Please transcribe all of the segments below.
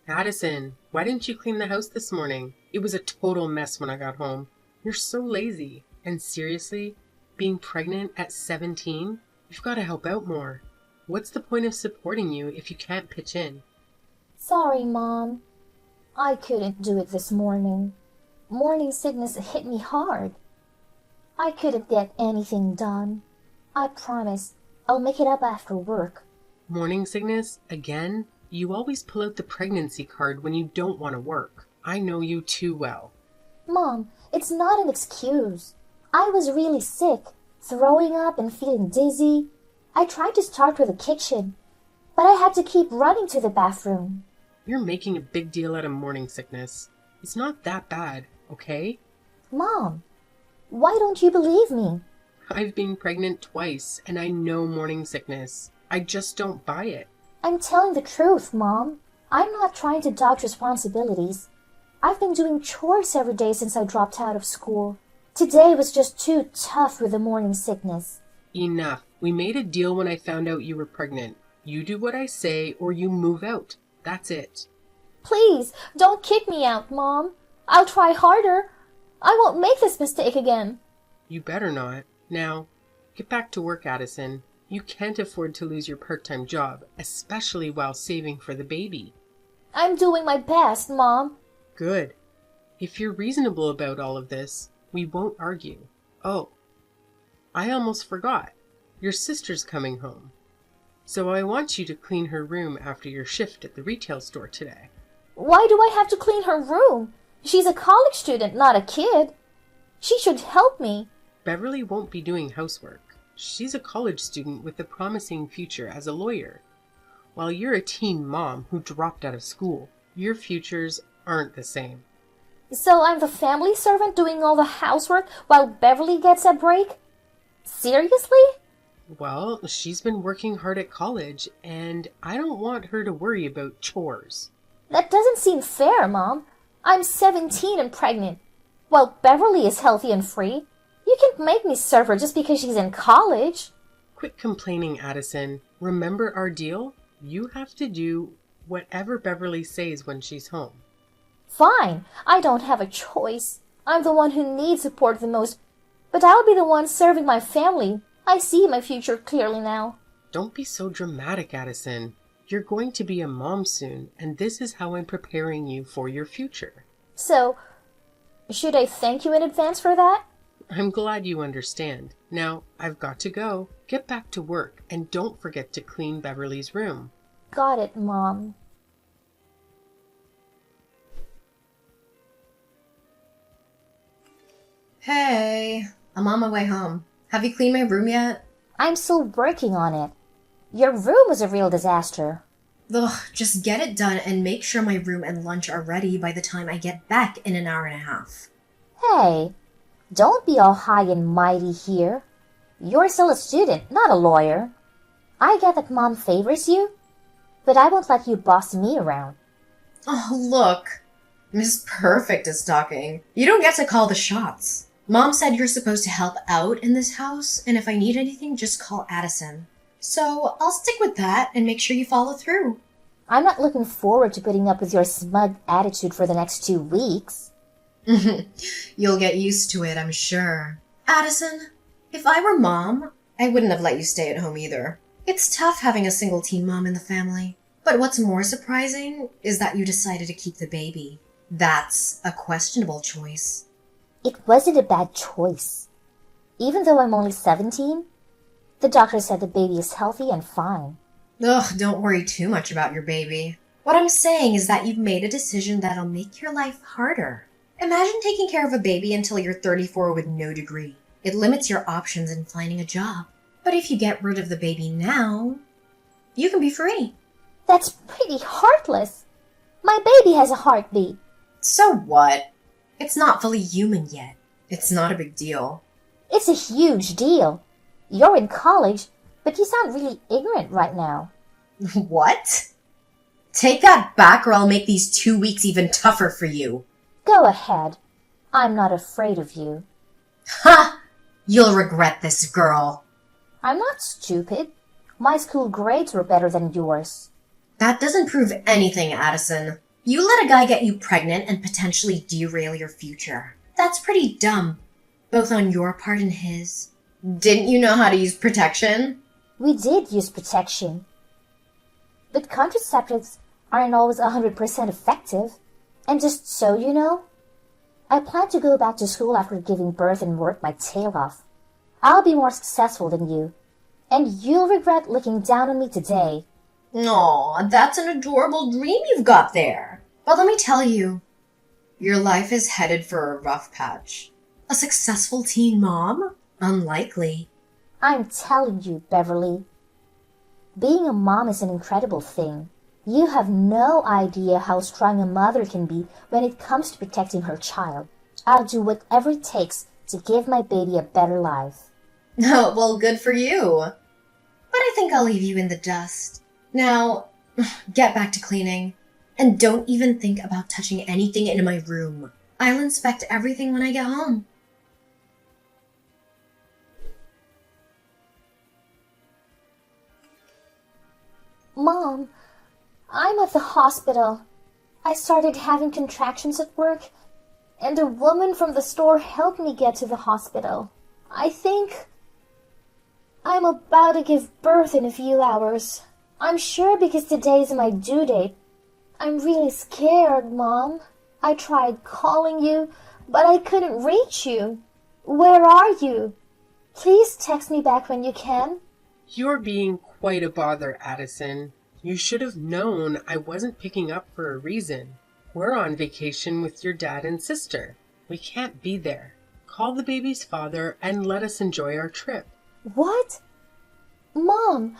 Addison, why didn't you clean the house this morning? It was a total mess when I got home. You're so lazy. And seriously, being pregnant at 17? You've got to help out more. What's the point of supporting you if you can't pitch in? Sorry, Mom. I couldn't do it this morning. Morning sickness hit me hard. I couldn't get anything done. I promise I'll make it up after work. Morning sickness? Again? You always pull out the pregnancy card when you don't want to work. I know you too well. Mom, it's not an excuse. I was really sick, throwing up and feeling dizzy. I tried to start with the kitchen, but I had to keep running to the bathroom. You're making a big deal out of morning sickness. It's not that bad, okay? Mom, why don't you believe me? I've been pregnant twice, and I know morning sickness. I just don't buy it. I'm telling the truth, Mom. I'm not trying to dodge responsibilities. I've been doing chores every day since I dropped out of school. Today was just too tough with the morning sickness. Enough. We made a deal when I found out you were pregnant. You do what I say or you move out. That's it. Please, don't kick me out, Mom. I'll try harder. I won't make this mistake again. You better not. Now, get back to work, Addison. You can't afford to lose your part-time job, especially while saving for the baby. I'm doing my best, Mom. Good. If you're reasonable about all of this, we won't argue. Oh, I almost forgot. Your sister's coming home. So I want you to clean her room after your shift at the retail store today. Why do I have to clean her room? She's a college student, not a kid. She should help me. Beverly won't be doing housework. She's a college student with a promising future as a lawyer. While you're a teen mom who dropped out of school, your futures aren't the same. So I'm the family servant doing all the housework while Beverly gets a break? Seriously? Well, she's been working hard at college, and I don't want her to worry about chores. That doesn't seem fair, Mom. I'm 17 and pregnant, while Beverly is healthy and free. You can't make me serve her just because she's in college. Quit complaining, Addison. Remember our deal? You have to do whatever Beverly says when she's home. Fine, I don't have a choice. I'm the one who needs support the most, but I'll be the one serving my family. I see my future clearly now. Don't be so dramatic, Addison. You're going to be a mom soon, and this is how I'm preparing you for your future. So, should I thank you in advance for that? I'm glad you understand. Now, I've got to go. Get back to work, and don't forget to clean Beverly's room. Got it, Mom. Hey, I'm on my way home. Have you cleaned my room yet? I'm still working on it. Your room was a real disaster. Ugh, just get it done and make sure my room and lunch are ready by the time I get back in an hour and a half. Hey, don't be all high and mighty here. You're still a student, not a lawyer. I get that Mom favors you, but I won't let you boss me around. Oh, look. Miss Perfect is talking. You don't get to call the shots. Mom said you're supposed to help out in this house, and if I need anything, just call Addison. So I'll stick with that and make sure you follow through. I'm not looking forward to putting up with your smug attitude for the next 2 weeks. You'll get used to it, I'm sure. Addison, if I were Mom, I wouldn't have let you stay at home either. It's tough having a single teen mom in the family. But what's more surprising is that you decided to keep the baby. That's a questionable choice. It wasn't a bad choice. Even though I'm only 17, the doctor said the baby is healthy and fine. Ugh, don't worry too much about your baby. What I'm saying is that you've made a decision that'll make your life harder. Imagine taking care of a baby until you're 34 with no degree. It limits your options in finding a job. But if you get rid of the baby now, you can be free. That's pretty heartless. My baby has a heartbeat. So what? It's not fully human yet. It's not a big deal. It's a huge deal. You're in college, but you sound really ignorant right now. What? Take that back or I'll make these 2 weeks even tougher for you. Go ahead. I'm not afraid of you. Ha! You'll regret this, girl. I'm not stupid. My school grades were better than yours. That doesn't prove anything, Addison. You let a guy get you pregnant and potentially derail your future. That's pretty dumb, both on your part and his. Didn't you know how to use protection? We did use protection. But contraceptives aren't always 100% effective. And just so you know, I plan to go back to school after giving birth and work my tail off. I'll be more successful than you. And you'll regret looking down on me today. Aw, that's an adorable dream you've got there. But let me tell you, your life is headed for a rough patch. A successful teen mom? Unlikely. I'm telling you, Beverly. Being a mom is an incredible thing. You have no idea how strong a mother can be when it comes to protecting her child. I'll do whatever it takes to give my baby a better life. Oh, well, good for you. But I think I'll leave you in the dust. Now, get back to cleaning. And don't even think about touching anything in my room. I'll inspect everything when I get home. Mom, I'm at the hospital. I started having contractions at work, and a woman from the store helped me get to the hospital. I think I'm about to give birth in a few hours. I'm sure because today's my due date. I'm really scared, Mom. I tried calling you, but I couldn't reach you. Where are you? Please text me back when you can. You're being quite a bother, Addison. You should have known I wasn't picking up for a reason. We're on vacation with your dad and sister. We can't be there. Call the baby's father and let us enjoy our trip. What? Mom,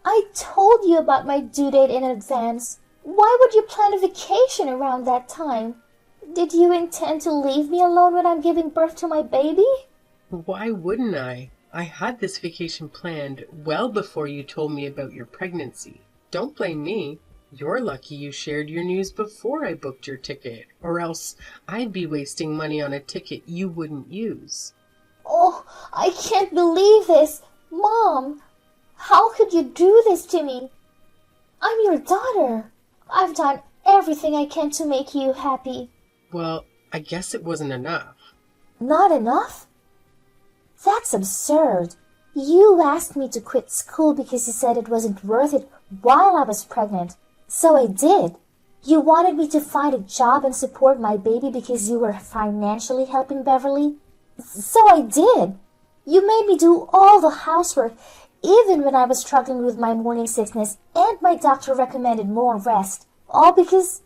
I told you about my due date in advance. Why would you plan a vacation around that time? Did you intend to leave me alone when I'm giving birth to my baby? Why wouldn't I? I had this vacation planned well before you told me about your pregnancy. Don't blame me. You're lucky you shared your news before I booked your ticket, or else I'd be wasting money on a ticket you wouldn't use. Oh, I can't believe this. Mom, how could you do this to me? I'm your daughter. I've done everything I can to make you happy. Well, I guess it wasn't enough. Not enough? That's absurd. You asked me to quit school because you said it wasn't worth it while I was pregnant. So I did. You wanted me to find a job and support my baby because you were financially helping Beverly. So I did. You made me do all the housework, even when I was struggling with my morning sickness and my doctor recommended more rest. All because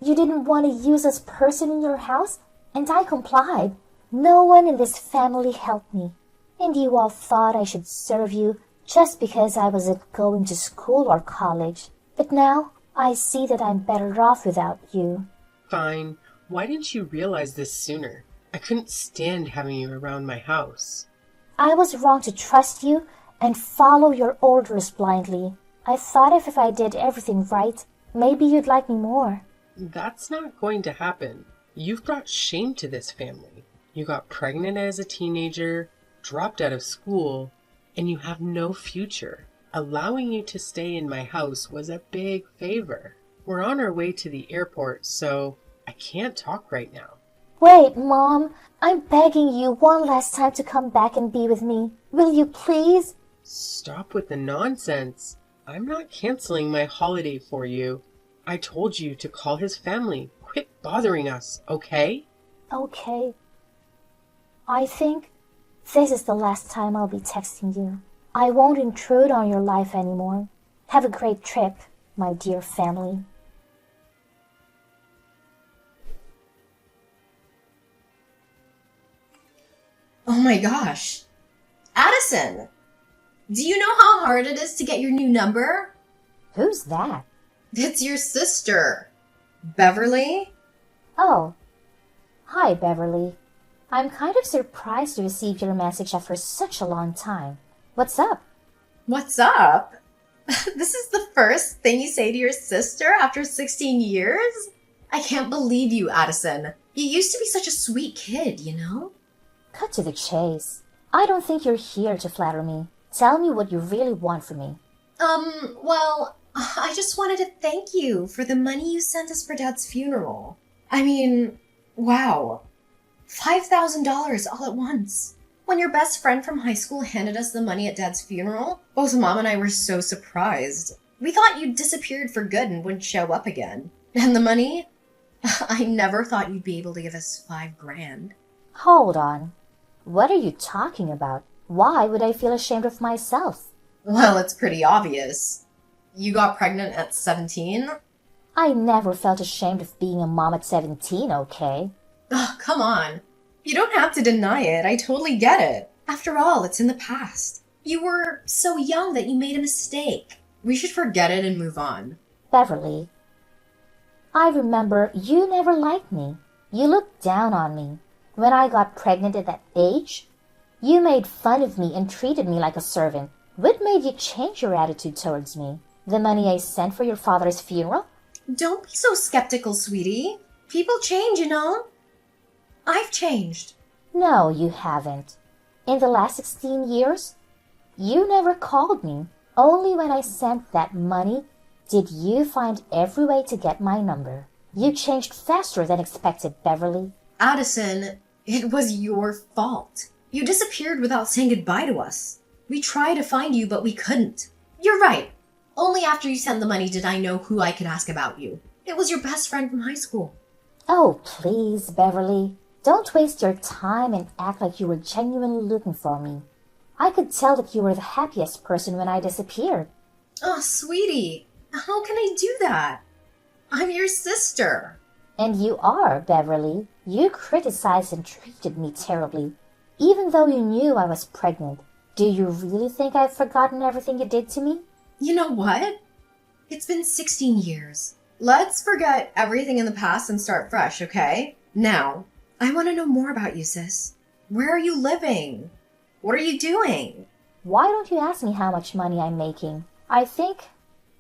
you didn't want to use this person in your house, and I complied. No one in this family helped me, and you all thought I should serve you just because I wasn't going to school or college. But now I see that I'm better off without you. Fine. Why didn't you realize this sooner? I couldn't stand having you around my house. I was wrong to trust you and follow your orders blindly. I thought if I did everything right, maybe you'd like me more. That's not going to happen. You've brought shame to this family. You got pregnant as a teenager, dropped out of school, and you have no future. Allowing you to stay in my house was a big favor. We're on our way to the airport, so I can't talk right now. Wait, Mom. I'm begging you one last time to come back and be with me. Will you please? Stop with the nonsense. I'm not canceling my holiday for you. I told you to call his family. Quit bothering us, okay? Okay. I think this is the last time I'll be texting you. I won't intrude on your life anymore. Have a great trip, my dear family. Oh my gosh. Addison, do you know how hard it is to get your new number? Who's that? It's your sister. Beverly? Oh. Hi, Beverly. I'm kind of surprised to receive your message after such a long time. What's up? What's up? This is the first thing you say to your sister after 16 years? I can't believe you, Addison. You used to be such a sweet kid, you know? Cut to the chase. I don't think you're here to flatter me. Tell me what you really want from me. Well, I just wanted to thank you for the money you sent us for Dad's funeral. I mean, wow. $5,000 all at once. When your best friend from high school handed us the money at Dad's funeral, both Mom and I were so surprised. We thought you'd disappeared for good and wouldn't show up again. And the money? I never thought you'd be able to give us $5,000. Hold on. What are you talking about? Why would I feel ashamed of myself? Well, it's pretty obvious. You got pregnant at 17? I never felt ashamed of being a mom at 17, okay? Oh, come on. You don't have to deny it. I totally get it. After all, it's in the past. You were so young that you made a mistake. We should forget it and move on. Beverly, I remember you never liked me. You looked down on me. When I got pregnant at that age, you made fun of me and treated me like a servant. What made you change your attitude towards me? The money I sent for your father's funeral? Don't be so skeptical, sweetie. People change, you know. I've changed. No, you haven't. In the last 16 years, you never called me. Only when I sent that money did you find every way to get my number. You changed faster than expected, Beverly. Addison, it was your fault. You disappeared without saying goodbye to us. We tried to find you, but we couldn't. You're right. Only after you sent the money did I know who I could ask about you. It was your best friend from high school. Oh, please, Beverly. Don't waste your time and act like you were genuinely looking for me. I could tell that you were the happiest person when I disappeared. Oh, sweetie, how can I do that? I'm your sister. And you are, Beverly. You criticized and treated me terribly, even though you knew I was pregnant. Do you really think I've forgotten everything you did to me? You know what? It's been 16 years. Let's forget everything in the past and start fresh, okay? Now, I want to know more about you, sis. Where are you living? What are you doing? Why don't you ask me how much money I'm making? I think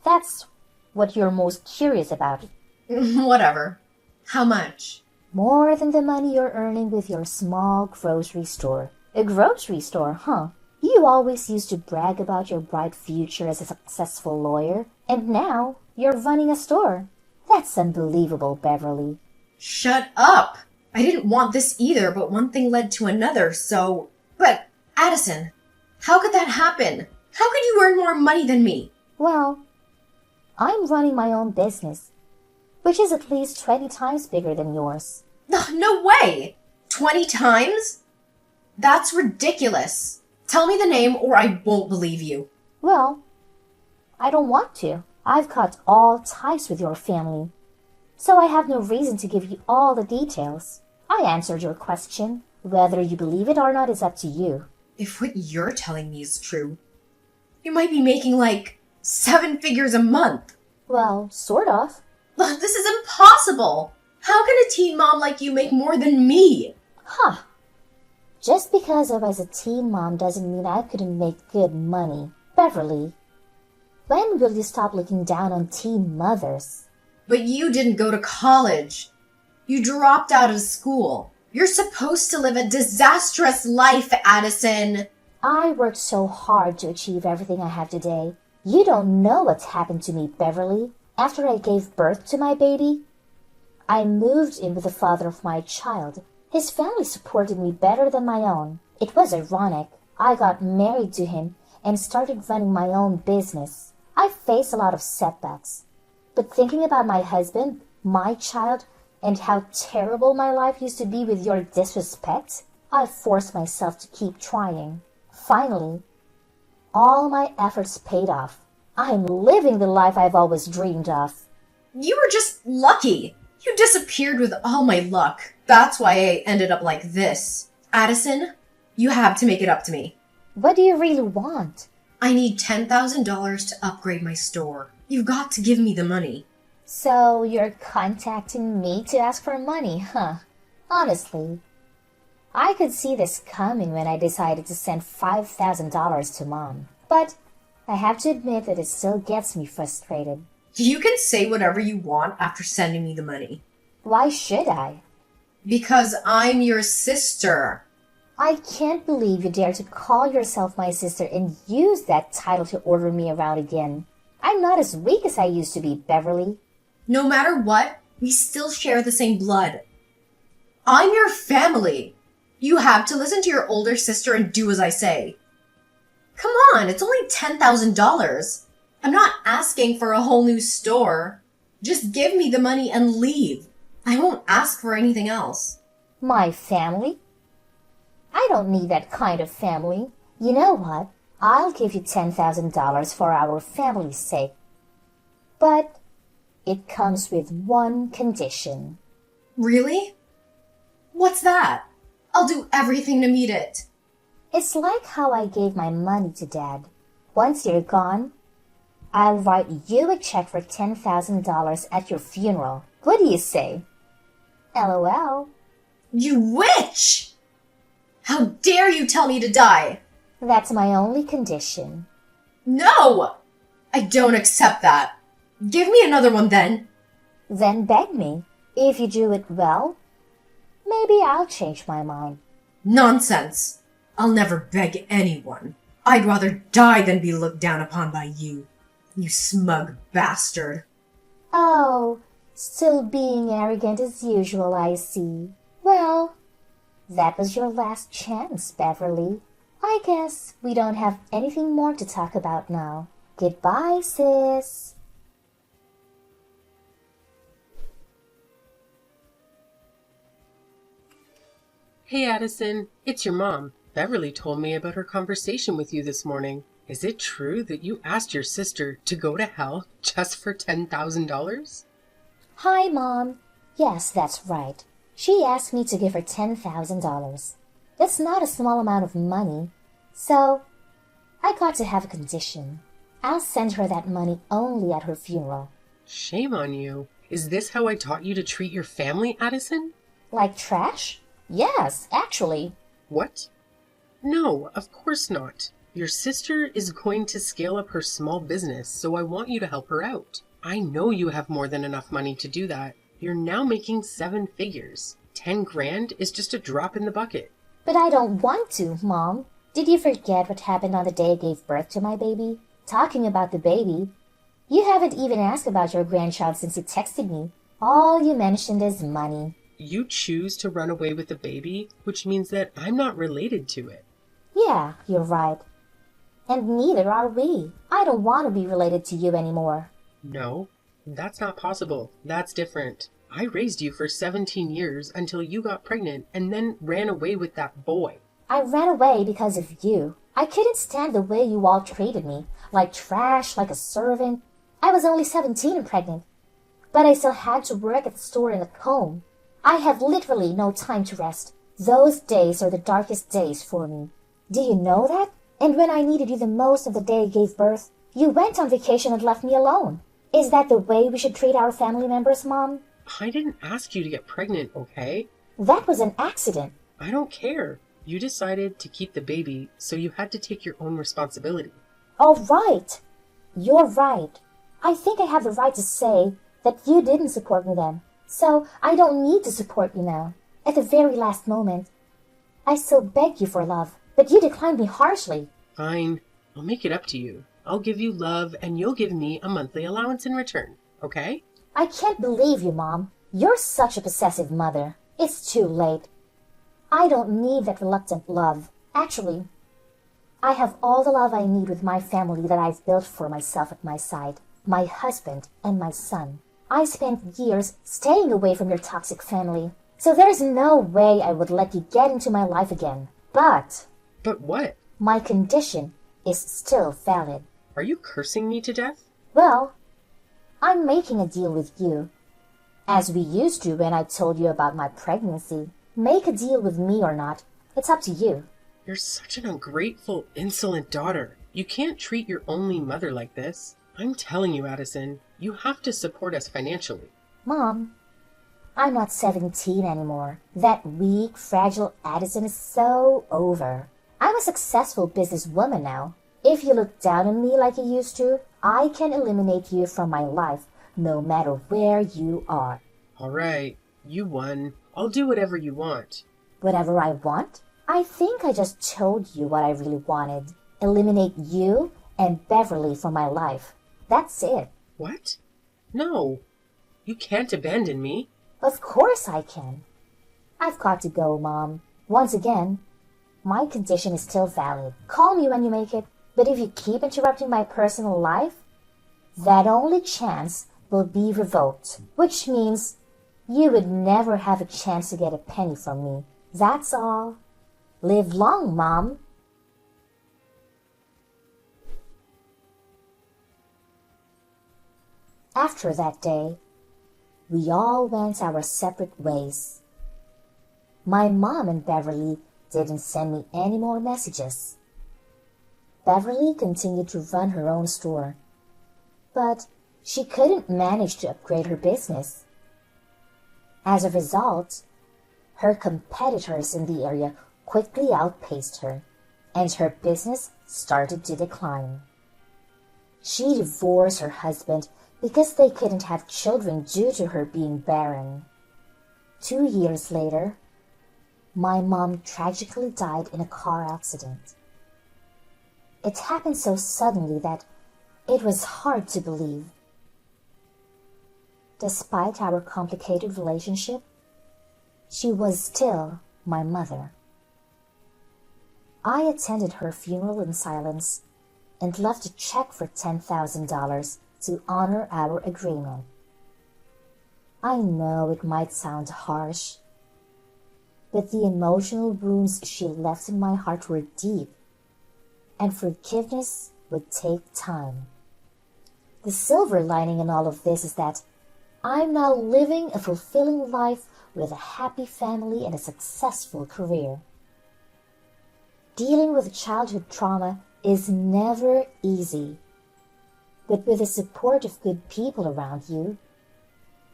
that's what you're most curious about. Whatever. How much? More than the money you're earning with your small grocery store. A grocery store, huh? You always used to brag about your bright future as a successful lawyer, and now you're running a store. That's unbelievable, Beverly. Shut up! I didn't want this either, but one thing led to another, so... But, Addison, how could that happen? How could you earn more money than me? Well, I'm running my own business, which is at least 20 times bigger than yours. No way! 20 times? That's ridiculous. Tell me the name or I won't believe you. Well, I don't want to. I've cut all ties with your family, so I have no reason to give you all the details. I answered your question. Whether you believe it or not is up to you. If what you're telling me is true, you might be making like 7 figures a month. Well, sort of. This is impossible. How can a teen mom like you make more than me? Huh. Just because I was a teen mom doesn't mean I couldn't make good money. Beverly, when will you stop looking down on teen mothers? But you didn't go to college. You dropped out of school. You're supposed to live a disastrous life, Addison. I worked so hard to achieve everything I have today. You don't know what's happened to me, Beverly. After I gave birth to my baby, I moved in with the father of my child. His family supported me better than my own. It was ironic. I got married to him and started running my own business. I faced a lot of setbacks. But thinking about my husband, my child, and how terrible my life used to be with your disrespect, I forced myself to keep trying. Finally, all my efforts paid off. I'm living the life I've always dreamed of. You were just lucky. You disappeared with all my luck. That's why I ended up like this. Addison, you have to make it up to me. What do you really want? I need $10,000 to upgrade my store. You've got to give me the money. So you're contacting me to ask for money, huh? Honestly, I could see this coming when I decided to send $5,000 to Mom. But I have to admit that it still gets me frustrated. You can say whatever you want after sending me the money. Why should I? Because I'm your sister. I can't believe you dare to call yourself my sister and use that title to order me around again. I'm not as weak as I used to be, Beverly. No matter what, we still share the same blood. I'm your family. You have to listen to your older sister and do as I say. Come on, it's only $10,000. I'm not asking for a whole new store. Just give me the money and leave. I won't ask for anything else. My family? I don't need that kind of family. You know what? I'll give you $10,000 for our family's sake. But it comes with one condition. Really? What's that? I'll do everything to meet it. It's like how I gave my money to Dad. Once you're gone, I'll write you a check for $10,000 at your funeral. What do you say? LOL. You witch! How dare you tell me to die? That's my only condition. No! I don't accept that. Give me another one then. Then beg me. If you do it well, maybe I'll change my mind. Nonsense. I'll never beg anyone. I'd rather die than be looked down upon by you. You smug bastard. Oh, still being arrogant as usual, I see. Well, that was your last chance, Beverly. I guess we don't have anything more to talk about now. Goodbye, sis. Hey, Addison, it's your mom. Beverly told me about her conversation with you this morning. Is it true that you asked your sister to go to hell just for $10,000? Hi, Mom. Yes, that's right. She asked me to give her $10,000. That's not a small amount of money. So, I got to have a condition. I'll send her that money only at her funeral. Shame on you. Is this how I taught you to treat your family, Addison? Like trash? Yes, actually. What? No, of course not. Your sister is going to scale up her small business, so I want you to help her out. I know you have more than enough money to do that. You're now making 7 figures. 10 grand is just a drop in the bucket. But I don't want to, Mom. Did you forget what happened on the day I gave birth to my baby? Talking about the baby, you haven't even asked about your grandchild since you texted me. All you mentioned is money. You choose to run away with the baby, which means that I'm not related to it. Yeah, you're right. And neither are we. I don't want to be related to you anymore. No, that's not possible. That's different. I raised you for 17 years until you got pregnant and then ran away with that boy. I ran away because of you. I couldn't stand the way you all treated me. Like trash, like a servant. I was only 17 and pregnant. But I still had to work at the store and at home. I have literally no time to rest. Those days are the darkest days for me. Do you know that? And when I needed you the most of the day I gave birth, you went on vacation and left me alone. Is that the way we should treat our family members, Mom? I didn't ask you to get pregnant, okay? That was an accident. I don't care. You decided to keep the baby, so you had to take your own responsibility. All right. You're right. I think I have the right to say that you didn't support me then. So I don't need to support you now. At the very last moment, I still begged you for love, but you declined me harshly. Fine. I'll make it up to you. I'll give you love and you'll give me a monthly allowance in return, okay? I can't believe you, Mom. You're such a possessive mother. It's too late. I don't need that reluctant love. Actually, I have all the love I need with my family that I've built for myself at my side. My husband and my son. I spent years staying away from your toxic family, so there's no way I would let you get into my life again. But what? My condition is still valid. Are you cursing me to death? Well, I'm making a deal with you. As we used to when I told you about my pregnancy. Make a deal with me or not. It's up to you. You're such an ungrateful, insolent daughter. You can't treat your only mother like this. I'm telling you, Addison, you have to support us financially. Mom, I'm not 17 anymore. That weak, fragile Addison is so over. I'm a successful businesswoman now. If you look down on me like you used to, I can eliminate you from my life, no matter where you are. All right, you won. I'll do whatever you want. Whatever I want? I think I just told you what I really wanted. Eliminate you and Beverly from my life. That's it. What? No. You can't abandon me. Of course I can. I've got to go, Mom. Once again, my condition is still valid. Call me when you make it. But if you keep interrupting my personal life, that only chance will be revoked, which means you would never have a chance to get a penny from me. That's all. Live long, Mom. After that day, we all went our separate ways. My mom and Beverly didn't send me any more messages. Beverly continued to run her own store, but she couldn't manage to upgrade her business. As a result, her competitors in the area quickly outpaced her, and her business started to decline. She divorced her husband because they couldn't have children due to her being barren. 2 years later, my mom tragically died in a car accident. It happened so suddenly that it was hard to believe. Despite our complicated relationship, she was still my mother. I attended her funeral in silence and left a check for $10,000 to honor our agreement. I know it might sound harsh, but the emotional wounds she left in my heart were deep, and forgiveness would take time. The silver lining in all of this is that I'm now living a fulfilling life with a happy family and a successful career. Dealing with childhood trauma is never easy, but with the support of good people around you,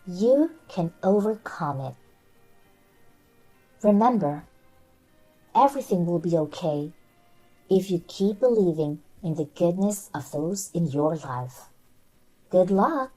you can overcome it. Remember, everything will be okay if you keep believing in the goodness of those in your life. Good luck!